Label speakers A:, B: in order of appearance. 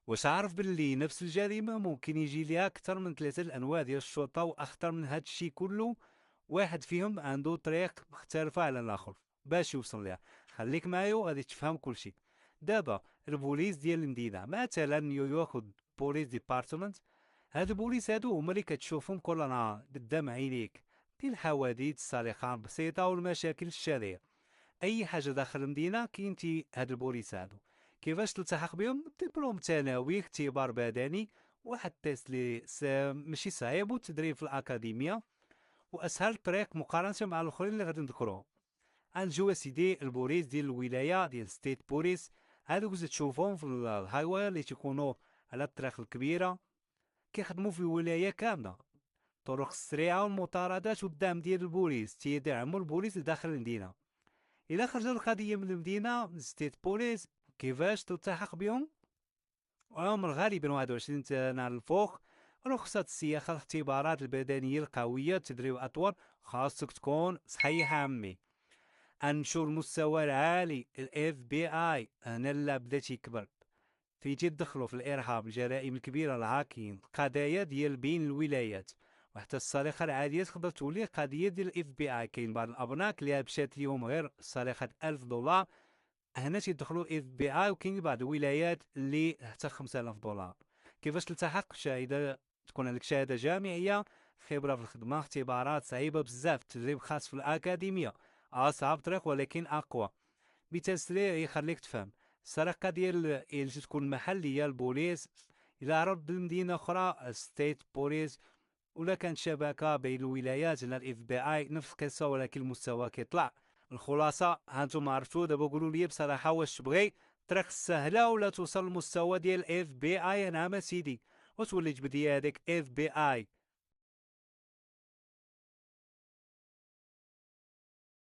A: واش عارف باللي نفس الجريمة ممكن يجي ليها أكثر من 3 الأنواع ديال الشرطة، وأخطر من هاد الشي كله واحد فيهم عنده طريق مختلفة على الآخر باش يوصل ليها. خليك معايا غادي تفهم كلشي. دابا البوليس ديال المدينة مثلا نيويورك بوليس ديبارتمنت، هاد البوليس هادو هما اللي كتشوفهم كل نهار قدام عينيك، ديال الحوادث الصريخة البسيطة والمشاكل الشهرية. اي حاجه داخل المدينه كاين هاد البوليس هادو. كيفاش تلتحق بهم؟ دبلوم ثانوي، اختبار بدني، واحد تيست لي ماشي صعيب، وتدريب في الاكاديميه. واسهل طريق مقارنه مع الاخرين اللي غادي نذكرهم. غنجيو سيدي البوليس ديال الولايه ديال ستيت بوليس، هادوك تشوفهم في الهايواي اللي تيكونوا على الطريق الكبيره، كيخدموا في الولايه كامله. الطرق السريعه والمطاردات والدعم ديال البوليس تيدعموا البوليس داخل المدينه. إلا خرج القضية من المدينة من ستيت بوليس، كيفاش تلتحق بهم؟ وهم غالبا 21 سنة الفوق. رخصة السياقة، الاختبارات البدنية القوية، تدريب أطول. خاصك تكون صحيح عمي. أنشر المستوى العالي الاف بي اي هنا لا بدا تيكبر. في تيدخلوا في الإرهاب، الجرائم الكبيرة، الهاكين، القضايا ديال بين الولايات. وحتى السرقة العادية تقدر تولي قضية ديال الاف بي اي. كاين بعض الأبناك اللي مشات ليهم غير سرقة 1000 دولار، هنا تيدخلوا اف بي اي. وكاين بعض الولايات اللي حتى 5000 دولار. كيفاش تلتحق؟ شهاده، تكون عندك شهاده جامعيه، خبره في الخدمه، اختبارات صعيبه بزاف، تدريب خاص في الاكاديميه. اصعب طريق ولكن اقوى. مثال سريع يخليك تفهم. السرقه ديال اللي تكون محليه البوليس، الى عرض المدينه اخرى ستيت بوليس، ولا كانت شبكه بين الولايات هنا الاف بي اي، نفس القصه ولكن المستوى كيطلع. الخلاصه هانتوما عرفتوا. دابا قولوا لي بصراحه، واش تبغي الطريق السهله ولا توصل للمستوى ديال اف بي اي؟ نعم سيدي. وتولي تبدي هذيك اف بي اي